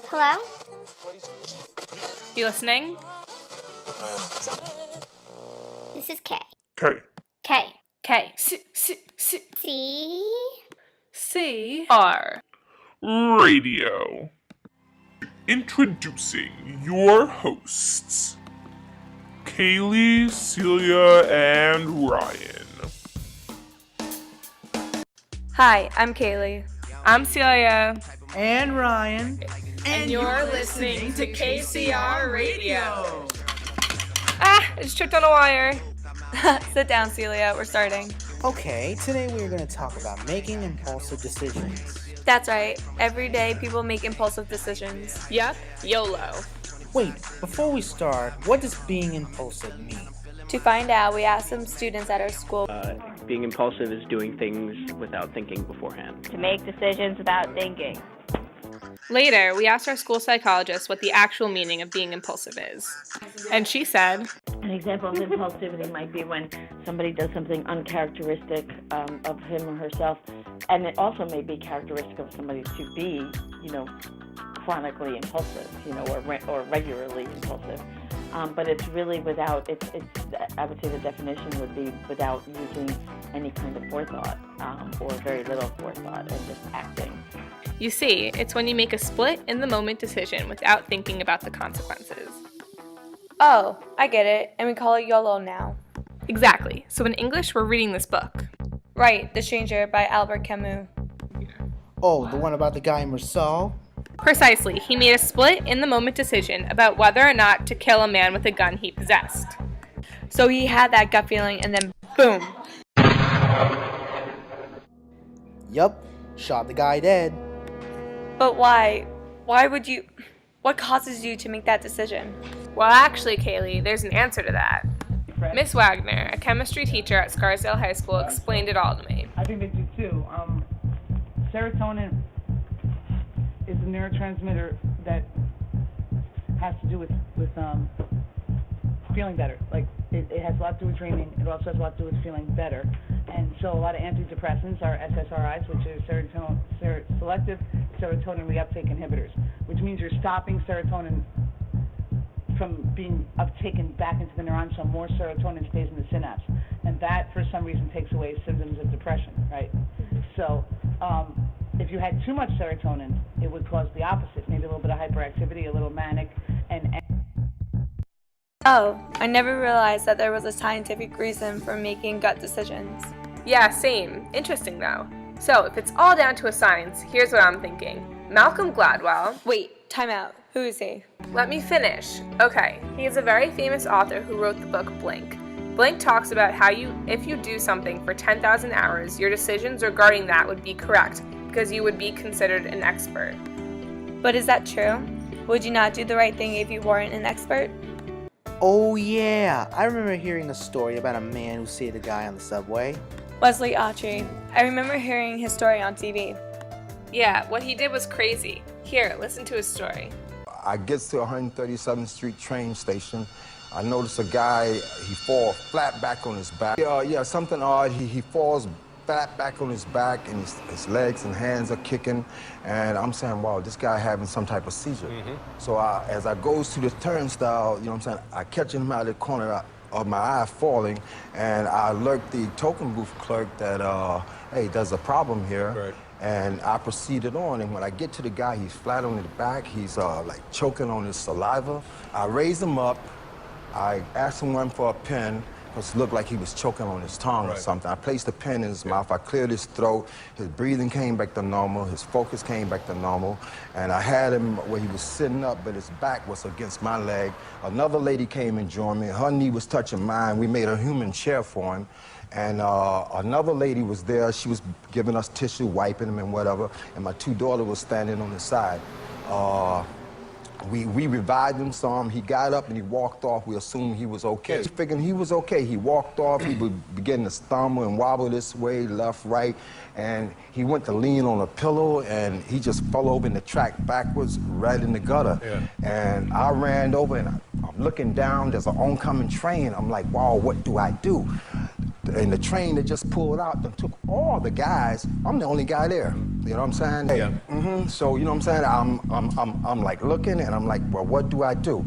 Hello? You listening? This is K. K. K. K. C-R. Radio. Introducing your hosts, KAYLE, CELIA, and Ryan. Hi, I'm KAYLE. I'm CELIA. And Ryan. And you're listening to KCR Radio. I just tripped on a wire. Sit down, CELIA. We're starting. Okay, today we're going to talk about making impulsive decisions. That's right. Every day people make impulsive decisions. Yep, YOLO. Wait, before we start, what does being impulsive mean? To find out, we asked some students at our school. Being impulsive is doing things without thinking beforehand. To make decisions without thinking. Later, we asked our school psychologist what the actual meaning of being impulsive is. And she said, An example of impulsivity might be when somebody does something uncharacteristic of him or herself, and it also may be characteristic of somebody to be, chronically impulsive, or regularly impulsive. But it's really without, I would say the definition would be without using any kind of forethought, or very little forethought, and just acting. You see, it's when you make a split-in-the-moment decision without thinking about the consequences. Oh, I get it, and we call it YOLO now. Exactly. So in English, we're reading this book. Right, The Stranger by Albert Camus. Oh, the one about the guy in Marceau? Precisely. He made a split-in-the-moment decision about whether or not to kill a man with a gun he possessed. So he had that gut feeling, and then boom. Yup, shot the guy dead. But why? What causes you to make that decision? Well, actually, KAYLE, there's an answer to that. Miss Wagner, a chemistry teacher at Scarsdale High School, explained it all to me. I think they do too. Serotonin is a neurotransmitter that has to do with feeling better. Like, it has a lot to do with dreaming. It also has a lot to do with feeling better. And so a lot of antidepressants are SSRIs, which are selective serotonin reuptake inhibitors, which means you're stopping serotonin from being uptaken back into the neuron, so more serotonin stays in the synapse. And that, for some reason, takes away symptoms of depression, right? So if you had too much serotonin, it would cause the opposite, maybe a little bit of hyperactivity, a little manic, and Oh, I never realized that there was a scientific reason for making gut decisions. Yeah, same. Interesting, though. So, if it's all down to a science, here's what I'm thinking. Malcolm Gladwell... Wait, time out. Who is he? Let me finish. Okay, he is a very famous author who wrote the book Blink. Blink talks about how if you do something for 10,000 hours, your decisions regarding that would be correct, because you would be considered an expert. But is that true? Would you not do the right thing if you weren't an expert? Oh yeah, I remember hearing a story about a man who saved a guy on the subway. Wesley Autry. I remember hearing his story on TV. Yeah, what he did was crazy. Here, listen to his story. I get to 137th Street train station. I notice a guy, he falls flat back on his back. Something odd. He falls flat back on his back, and his legs and hands are kicking. And I'm saying, wow, this guy having some type of seizure. So as I goes to the turnstile, I catch him out of the corner of my eye falling, and I alert the token booth clerk that, hey, there's a problem here. Right. And I proceeded on, and when I get to the guy, he's flat on his back. He's like choking on his saliva. I raise him up. I asked someone for a pen, because it looked like he was choking on his tongue or something. I placed the pen in his mouth. I cleared his throat. His breathing came back to normal. His focus came back to normal. And I had him where he was sitting up, but his back was against my leg. Another lady came and joined me. Her knee was touching mine. We made a human chair for him. And another lady was there. She was giving us tissue, wiping him and whatever. And my two daughters were standing on the side. We revived him some. He got up and he walked off. We assumed he was okay. Figuring he was okay. He walked off. He would begin to stumble and wobble this way, left, right. And he went to lean on a pillow, and he just fell over in the track backwards, right in the gutter. And I ran over, and I'm looking down. There's an oncoming train. I'm like, wow, what do I do? And the train that just pulled out and took all the guys. I'm the only guy there. You know what I'm saying? Yeah. So, you know what I'm saying? I'm like looking, and I'm like, well, what do I do?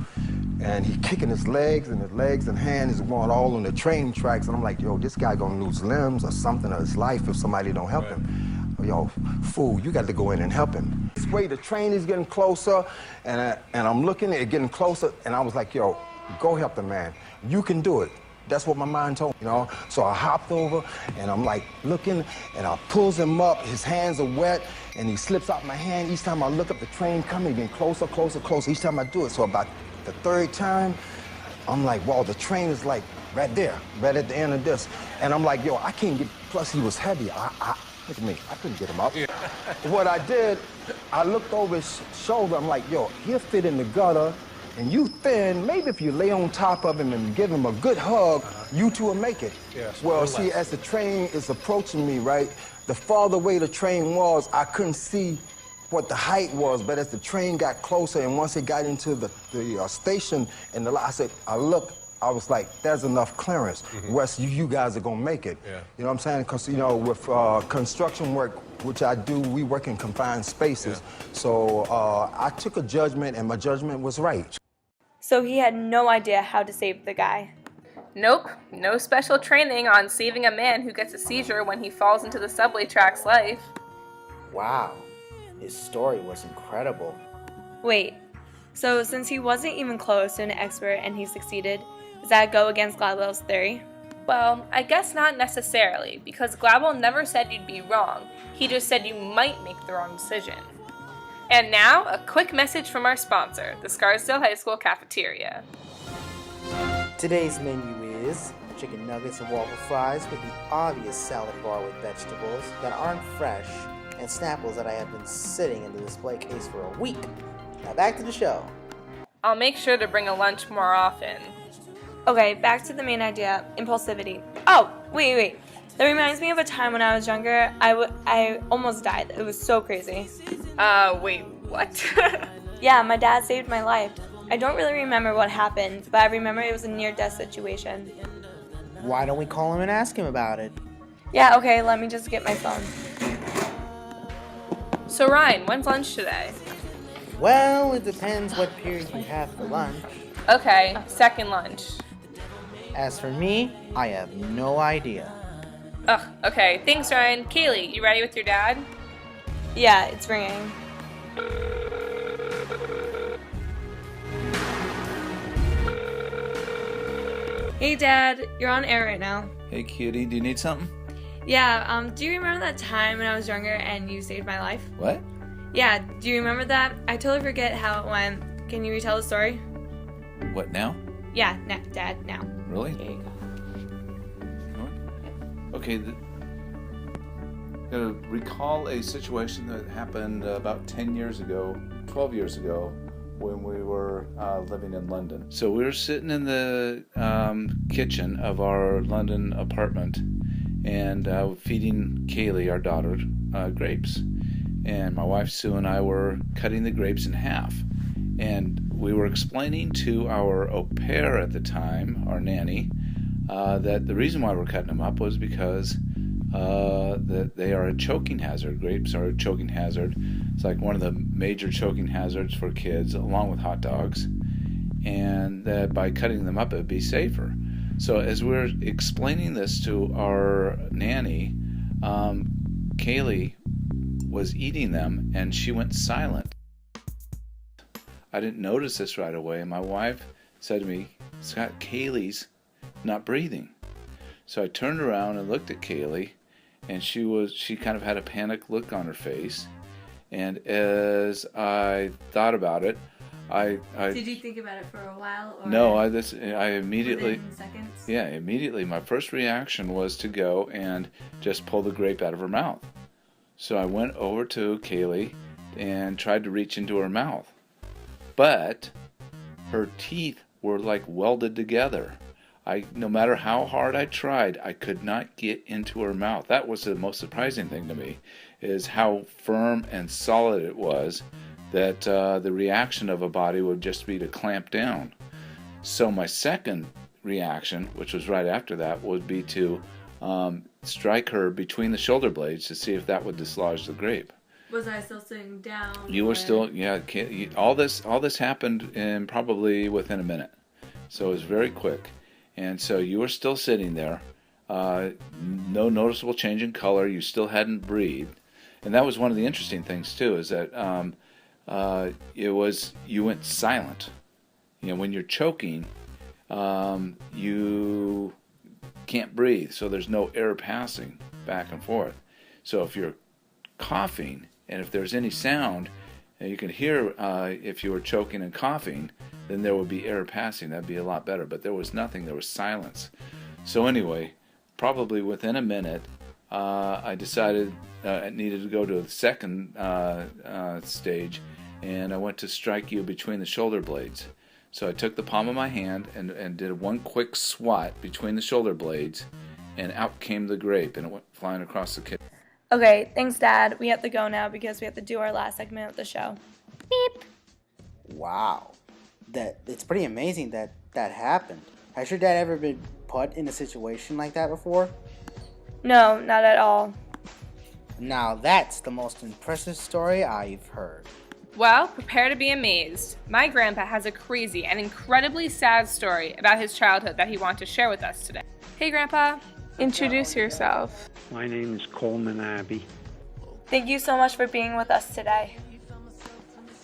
And he's kicking his legs and hands is going all on the train tracks. And I'm like, yo, this guy gonna lose limbs or something of his life if somebody don't help him. Yo, fool, you got to go in and help him. This way, the train is getting closer, and I'm looking at it getting closer, and I was like, yo, go help the man. You can do it. That's what my mind told me, you know? So I hopped over, and I'm like looking, and I pulls him up. His hands are wet, and he slips out my hand. Each time I look up, the train coming, getting closer, closer, closer. Each time I do it, so about the third time, I'm like, wow, the train is like right there, right at the end of this. And I'm like, yo, I can't get, plus he was heavy. Look at me, I couldn't get him up. What I did, I looked over his shoulder. I'm like, yo, he'll fit in the gutter, and you thin, maybe if you lay on top of him and give him a good hug, you two will make it. Yes, well, see, as the train is approaching me, right, the farther away the train was, I couldn't see what the height was, but as the train got closer and once it got into the station, and I looked, I was like, there's enough clearance. Wes, you guys are gonna make it. Yeah. You know what I'm saying? Because, you know, with construction work, which I do, we work in confined spaces. Yeah. So I took a judgment, and my judgment was right. So he had no idea how to save the guy. Nope, no special training on saving a man who gets a seizure when he falls into the subway track's life. Wow, his story was incredible. Wait, so since he wasn't even close to an expert and he succeeded, does that go against Gladwell's theory? Well, I guess not necessarily, because Gladwell never said you'd be wrong. He just said you might make the wrong decision. And now, a quick message from our sponsor, the Scarsdale High School Cafeteria. Today's menu is chicken nuggets and waffle fries with the obvious salad bar with vegetables that aren't fresh, and Snapples that I have been sitting in the display case for a week. Now back to the show. I'll make sure to bring a lunch more often. Okay, back to the main idea, impulsivity. Oh, wait. That reminds me of a time when I was younger. I almost died. It was so crazy. Wait, what? Yeah, my dad saved my life. I don't really remember what happened, but I remember it was a near-death situation. Why don't we call him and ask him about it? Yeah, okay, let me just get my phone. So Ryan, when's lunch today? Well, it depends what period you have for lunch. Okay, second lunch. As for me, I have no idea. Ugh, okay, thanks Ryan. Kaylee, you ready with your dad? Yeah, it's ringing. Hey Dad, you're on air right now. Hey cutie, do you need something? Yeah, do you remember that time when I was younger and you saved my life? What? Yeah, do you remember that? I totally forget how it went. Can you retell the story? What, now? Yeah, Dad, now. Really? Here you go. Okay, gonna recall a situation that happened about 10 years ago, 12 years ago, when we were living in London. So we were sitting in the kitchen of our London apartment and feeding Kaylee, our daughter, grapes. And my wife Sue and I were cutting the grapes in half. And we were explaining to our au pair at the time, our nanny, that the reason why we're cutting them up was because that they are a choking hazard. Grapes are a choking hazard. It's like one of the major choking hazards for kids, along with hot dogs. And that by cutting them up, it would be safer. So as we're explaining this to our nanny, Kaylee was eating them, and she went silent. I didn't notice this right away, and my wife said to me, Scott, Kaylee's not breathing. So I turned around and looked at Kaylee, and she kind of had a panicked look on her face. And as I thought about it, I Did you think about it for a while? Or no, I immediately. Within seconds? Yeah, immediately. My first reaction was to go and just pull the grape out of her mouth. So I went over to Kaylee and tried to reach into her mouth. But her teeth were like welded together. No matter how hard I tried, I could not get into her mouth. That was the most surprising thing to me, is how firm and solid it was that the reaction of a body would just be to clamp down. So my second reaction, which was right after that, would be to strike her between the shoulder blades to see if that would dislodge the grape. Was I still sitting down? You were still, yeah. All this happened in probably within a minute, so it was very quick. And so you were still sitting there, no noticeable change in color. You still hadn't breathed, and that was one of the interesting things too. Is that you went silent. You know, when you're choking, you can't breathe, so there's no air passing back and forth. So if you're coughing, and if there's any sound, and you can hear if you were choking and coughing, then there would be air passing. That'd be a lot better. But there was nothing. There was silence. So anyway, probably within a minute, I decided I needed to go to the second stage, and I went to strike you between the shoulder blades. So I took the palm of my hand and did one quick swat between the shoulder blades, and out came the grape, and it went flying across the kitchen. Okay, thanks, Dad. We have to go now because we have to do our last segment of the show. Beep. Wow. It's pretty amazing that happened. Has your dad ever been put in a situation like that before? No, not at all. Now that's the most impressive story I've heard. Well, prepare to be amazed. My grandpa has a crazy and incredibly sad story about his childhood that he wants to share with us today. Hey, Grandpa. Introduce yourself. My name is Coleman Abbey. Thank you so much for being with us today.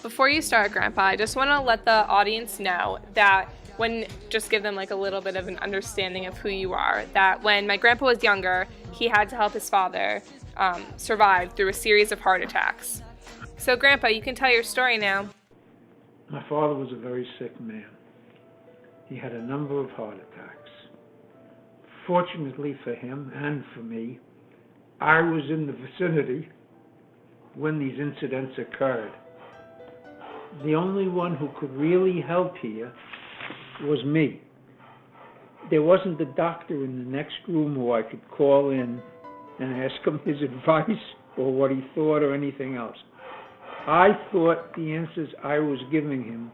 Before you start, Grandpa, I just want to let the audience know that just give them like a little bit of an understanding of who you are, that when my grandpa was younger, he had to help his father survive through a series of heart attacks. So, Grandpa, you can tell your story now. My father was a very sick man. He had a number of heart attacks. Fortunately for him and for me, I was in the vicinity when these incidents occurred. The only one who could really help here was me. There wasn't a doctor in the next room who I could call in and ask him his advice or what he thought or anything else. I thought the answers I was giving him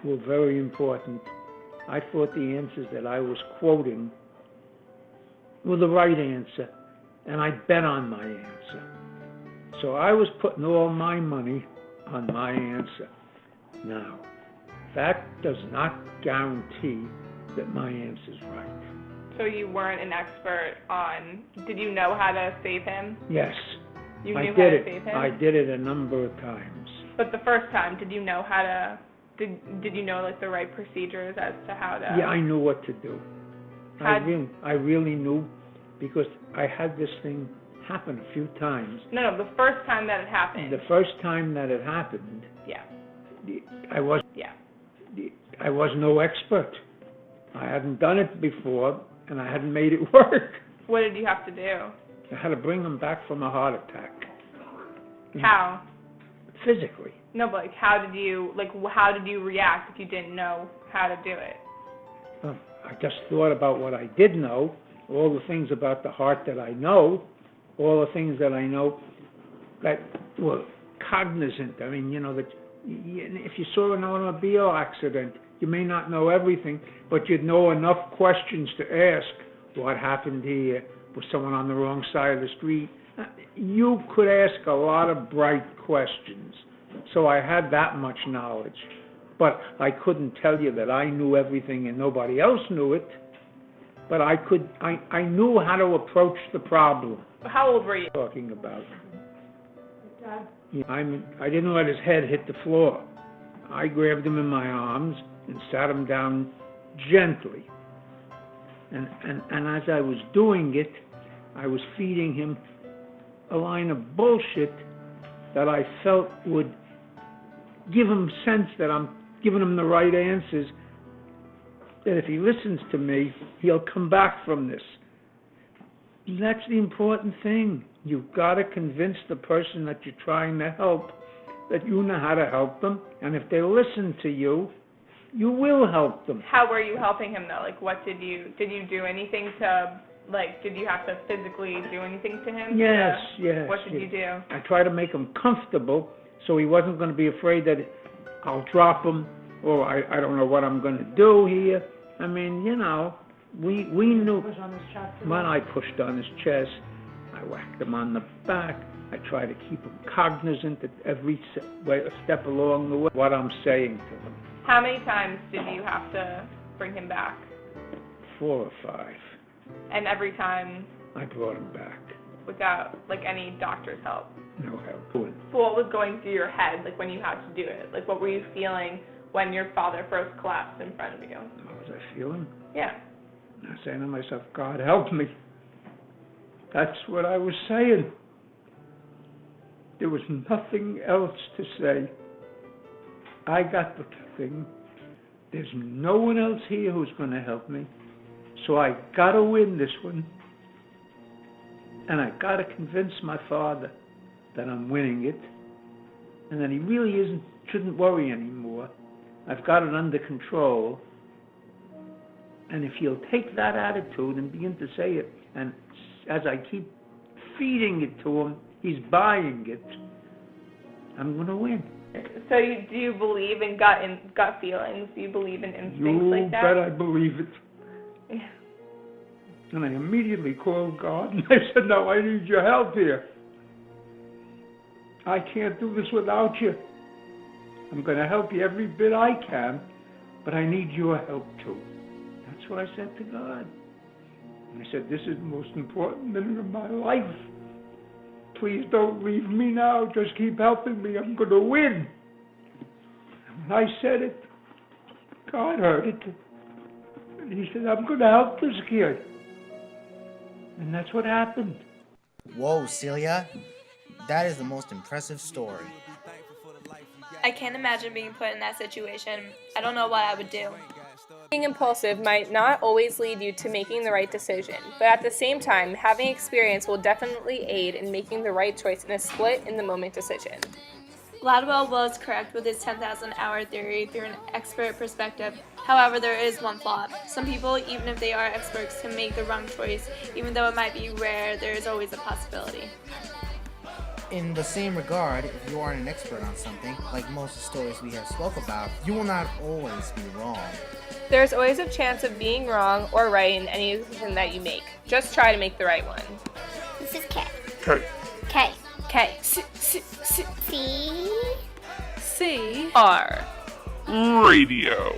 were very important. I thought the answers that I was quoting were the right answer, and I bet on my answer. So I was putting all my money on my answer. Now, that does not guarantee that my answer's right. So you weren't an expert on, did you know how to save him? Yes. You knew I how did to it. save him? I did it a number of times. But the first time, did you know how to, did you know like the right procedures as to how to? Yeah, I knew what to do. I really knew, because I had this thing happen a few times. No, the first time that it happened. The first time that it happened, Yeah. I was no expert. I hadn't done it before, and I hadn't made it work. What did you have to do? I had to bring him back from a heart attack. How? Physically. No, but how did you react if you didn't know how to do it? I just thought about what I did know, all the things about the heart that I know, all the things that I know that were cognizant. I mean, that if you saw an automobile accident, you may not know everything, but you'd know enough questions to ask. What happened here? Was someone on the wrong side of the street? You could ask a lot of bright questions. So I had that much knowledge. But I couldn't tell you that I knew everything and nobody else knew it. But I knew how to approach the problem. How old were you? Talking about. Dad. I didn't let his head hit the floor. I grabbed him in my arms and sat him down gently. And as I was doing it, I was feeding him a line of bullshit that I felt would give him sense that I'm giving him the right answers, that if he listens to me, he'll come back from this. That's the important thing. You've got to convince the person that you're trying to help that you know how to help them, and if they listen to you, you will help them. How were you helping him though? Like, what did you do anything to, like, did you have to physically do anything to him? Yes. What did you do? I tried to make him comfortable so he wasn't going to be afraid that I'll drop him or I don't know what I'm going to do here. I mean, We knew. Push on his chest. When I pushed on his chest, I whacked him on the back. I try to keep him cognizant at every step along the way, what I'm saying to him. How many times did you have to bring him back? 4 or 5. And every time I brought him back. without like any doctor's help? No help. So what was going through your head like when you had to do it? Like what were you feeling when your father first collapsed in front of you? What was I feeling? Yeah. I was saying to myself, God help me. That's what I was saying. There was nothing else to say. I got the thing. There's no one else here who's going to help me. So I got to win this one. And I got to convince my father that I'm winning it. And that he really shouldn't worry anymore. I've got it under control. And if he'll take that attitude and begin to say it, and as I keep feeding it to him, he's buying it, I'm going to win. So do you believe in gut feelings? Do you believe in instincts like that? You bet I believe it. Yeah. And I immediately called God and I said, no, I need your help here. I can't do this without you. I'm going to help you every bit I can, but I need your help too. That's what I said to God. And I said, this is the most important minute of my life. Please don't leave me now. Just keep helping me. I'm going to win. And when I said it, God heard it. And he said, I'm going to help this kid. And that's what happened. Whoa, Celia. That is the most impressive story. I can't imagine being put in that situation. I don't know what I would do. Being impulsive might not always lead you to making the right decision, but at the same time, having experience will definitely aid in making the right choice in a split-in-the-moment decision. Gladwell was correct with his 10,000-hour theory through an expert perspective. However, there is one flaw. Some people, even if they are experts, can make the wrong choice. Even though it might be rare, there is always a possibility. In the same regard, if you aren't an expert on something, like most of the stories we have spoke about, you will not always be wrong. There's always a chance of being wrong or right in any decision that you make. Just try to make the right one. This is K. K. K. K. C. CR Radio.